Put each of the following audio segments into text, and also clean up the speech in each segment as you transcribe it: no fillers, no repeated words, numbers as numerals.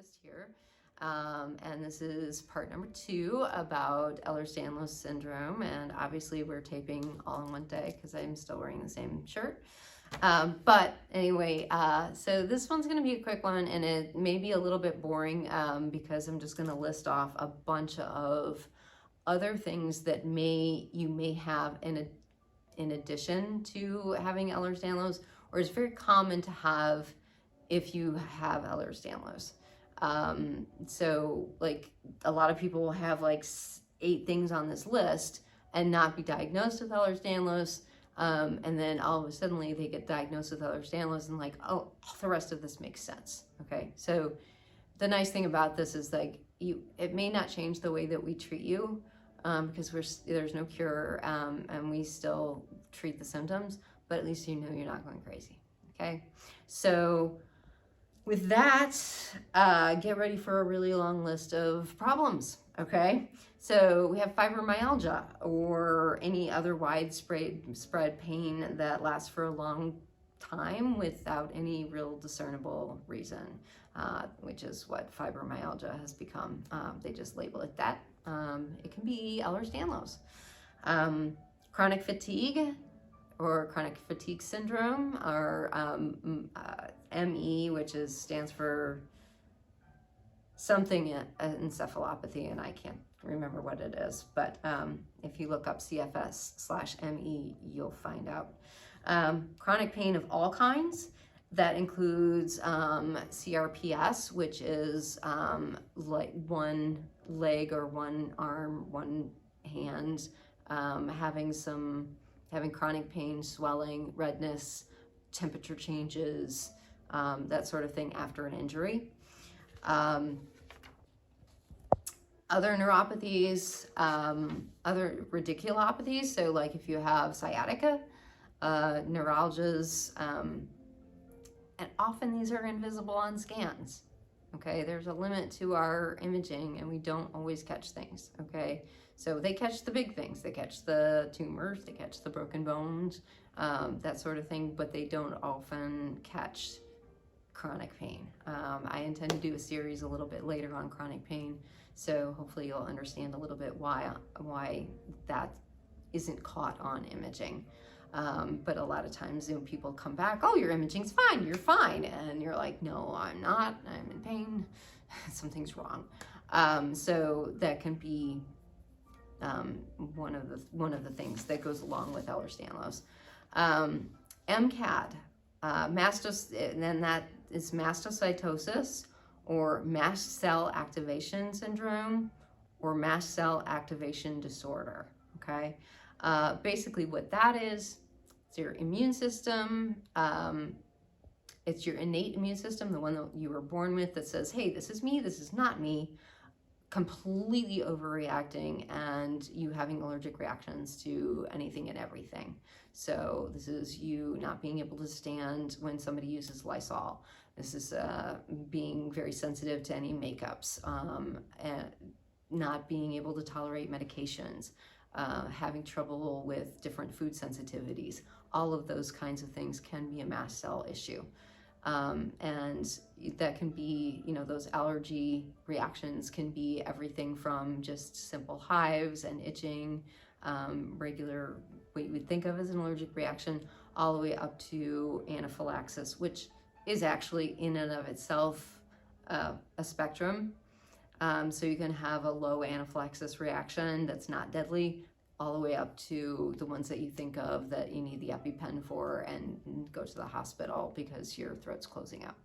therapist here. And this is part number 2 about Ehlers-Danlos syndrome. And obviously we're taping all in one day because I'm still wearing the same shirt. But anyway, so this one's going to be a quick one, and it may be a little bit boring because I'm just going to list off a bunch of other things that you may have in addition to having Ehlers-Danlos, or it's very common to have if you have Ehlers-Danlos. So like a lot of people will have like 8 things on this list and not be diagnosed with Ehlers-Danlos. And then all of a sudden they get diagnosed with Ehlers-Danlos and like, oh, the rest of this makes sense. Okay. So the nice thing about this is like it may not change the way that we treat you, because there's no cure, and we still treat the symptoms, but at least you know you're not going crazy. Okay. So with that, get ready for a really long list of problems, okay? So we have fibromyalgia or any other widespread pain that lasts for a long time without any real discernible reason, which is what fibromyalgia has become. They just label it that. It can be Ehlers-Danlos. Chronic fatigue or chronic fatigue syndrome, or ME, which stands for something encephalopathy, and I can't remember what it is, but if you look up CFS/ME, you'll find out. Chronic pain of all kinds, that includes CRPS, which is like one leg or one arm, one hand, having chronic pain, swelling, redness, temperature changes, that sort of thing after an injury. Other neuropathies, other radiculopathies, so like if you have sciatica, neuralgias, and often these are invisible on scans. Okay, there's a limit to our imaging and we don't always catch things, okay? So they catch the big things, they catch the tumors, they catch the broken bones, that sort of thing, but they don't often catch chronic pain. I intend to do a series a little bit later on chronic pain, so hopefully you'll understand a little bit why that isn't caught on imaging. But a lot of times when people come back, oh, your imaging's fine, you're fine. And you're like, no, I'm not, I'm in pain, something's wrong. So that can be one of the things that goes along with Ehlers-Danlos. MCAD, and then that is mastocytosis or mast cell activation syndrome or mast cell activation disorder, okay? Basically what that is, it's your immune system. It's your innate immune system, the one that you were born with, that says, hey, this is me, this is not me, completely overreacting and you having allergic reactions to anything and everything. So this is you not being able to stand when somebody uses Lysol. This is being very sensitive to any makeups, and not being able to tolerate medications, having trouble with different food sensitivities. All of those kinds of things can be a mast cell issue. And that can be, those allergy reactions can be everything from just simple hives and itching, regular, what you would think of as an allergic reaction, all the way up to anaphylaxis, which is actually in and of itself a spectrum. So you can have a low anaphylaxis reaction that's not deadly, all the way up to the ones that you think of that you need the EpiPen for and go to the hospital because your throat's closing up.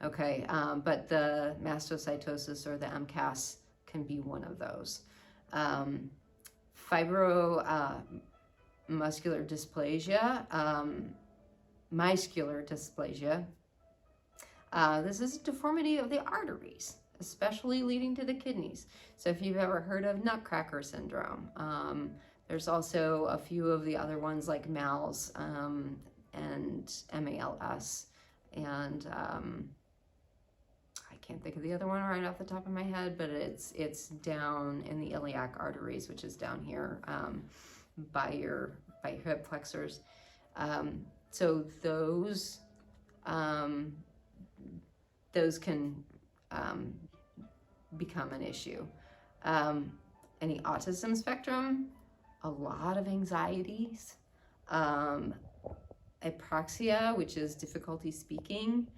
Okay, but the mastocytosis or the MCAS can be one of those. Muscular dysplasia, muscular dysplasia. This is a deformity of the arteries, especially leading to the kidneys. So if you've ever heard of nutcracker syndrome, there's also a few of the other ones like MALS and MALS, and I can't think of the other one right off the top of my head, but it's down in the iliac arteries, which is down here by your hip flexors. So those can become an issue. Any autism spectrum, a lot of anxieties, apraxia, which is difficulty speaking,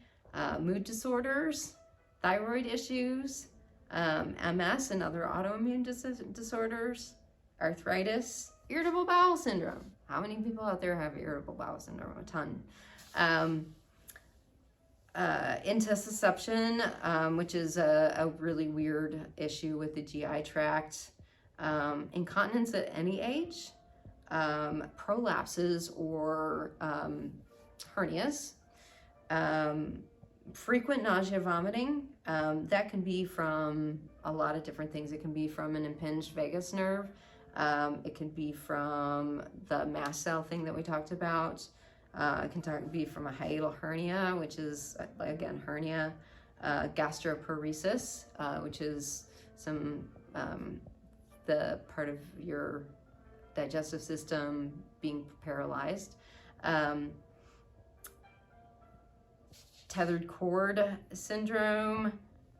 mood disorders, thyroid issues, MS and other autoimmune disorders, arthritis, irritable bowel syndrome. How many people out there have irritable bowel syndrome? A ton. Intussusception, which is a really weird issue with the GI tract. Incontinence at any age, prolapses or hernias, frequent nausea, vomiting. That can be from a lot of different things. It can be from an impinged vagus nerve. It can be from the mast cell thing that we talked about. It can be from a hiatal hernia, which is, again, hernia. Gastroparesis, which is the part of your digestive system being paralyzed. Tethered cord syndrome,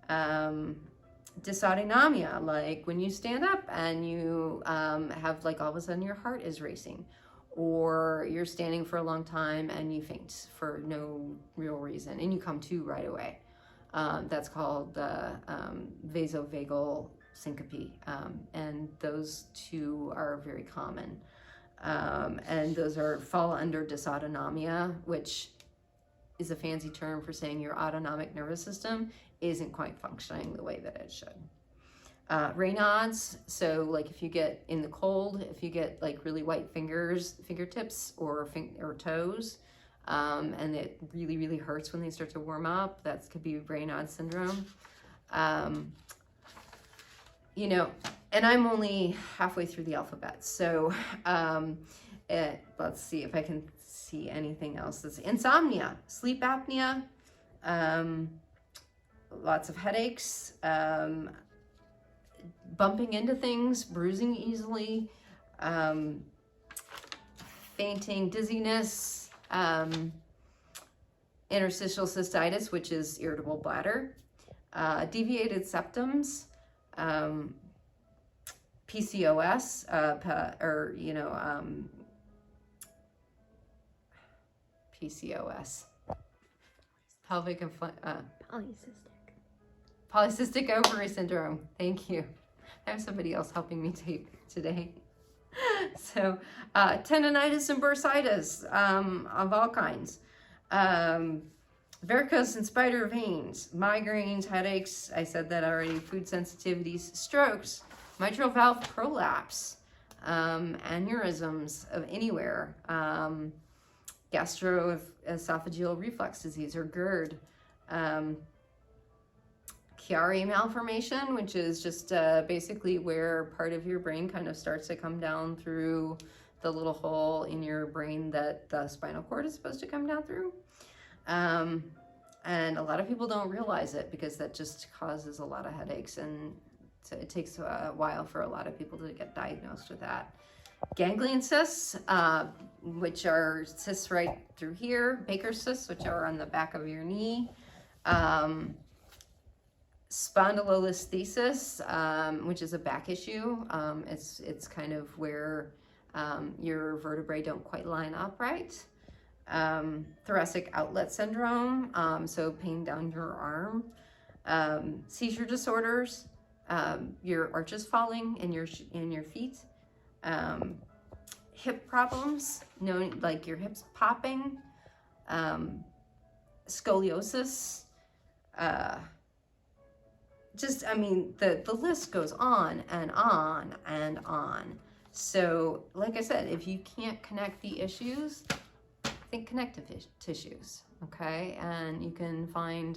dysautonomia, like when you stand up and you have like all of a sudden your heart is racing, or you're standing for a long time and you faint for no real reason and you come to right away. That's called vasovagal syncope, and those two are very common. And those fall under dysautonomia, which is a fancy term for saying your autonomic nervous system isn't quite functioning the way that it should. Raynaud's, so like if you get in the cold, if you get like really white fingertips or toes, and it really, really hurts when they start to warm up, that could be Raynaud's syndrome. And I'm only halfway through the alphabet, so let's see if I can see anything else. That's insomnia, sleep apnea, lots of headaches, bumping into things, bruising easily, fainting, dizziness, interstitial cystitis, which is irritable bladder, deviated septums, PCOS, PCOS, pelvic polycystic ovary syndrome. Thank you. I have somebody else helping me tape today. So, tendonitis and bursitis of all kinds. Varicose and spider veins, migraines, headaches, I said that already, food sensitivities, strokes, mitral valve prolapse, aneurysms of anywhere, gastroesophageal reflux disease or GERD, Chiari malformation, which is just basically where part of your brain kind of starts to come down through the little hole in your brain that the spinal cord is supposed to come down through. And a lot of people don't realize it because that just causes a lot of headaches, and so it takes a while for a lot of people to get diagnosed with that. Ganglion cysts, which are cysts right through here. Baker's cysts, which are on the back of your knee. Spondylolisthesis, which is a back issue. It's kind of where your vertebrae don't quite line up right. Thoracic outlet syndrome, so pain down your arm. Seizure disorders, your arches falling in your feet. Hip problems, like your hips popping. Scoliosis. The list goes on and on and on. So, like I said, if you can't connect the issues, think connective tissues, okay? And you can find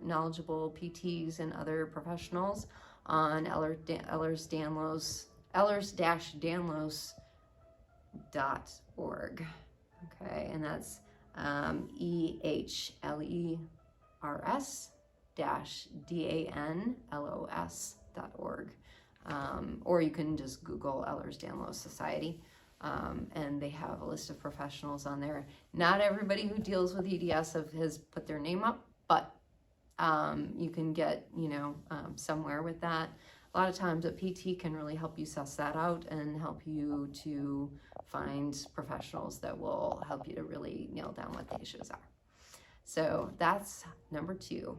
knowledgeable PTs and other professionals on Ehlers-Danlos.org, okay? And that's EHLERS-DANLOS.org. Or you can just Google Ehlers-Danlos Society, and they have a list of professionals on there. Not everybody who deals with EDS has put their name up, but you can get, somewhere with that. A lot of times a PT can really help you suss that out and help you to find professionals that will help you to really nail down what the issues are. So that's number 2.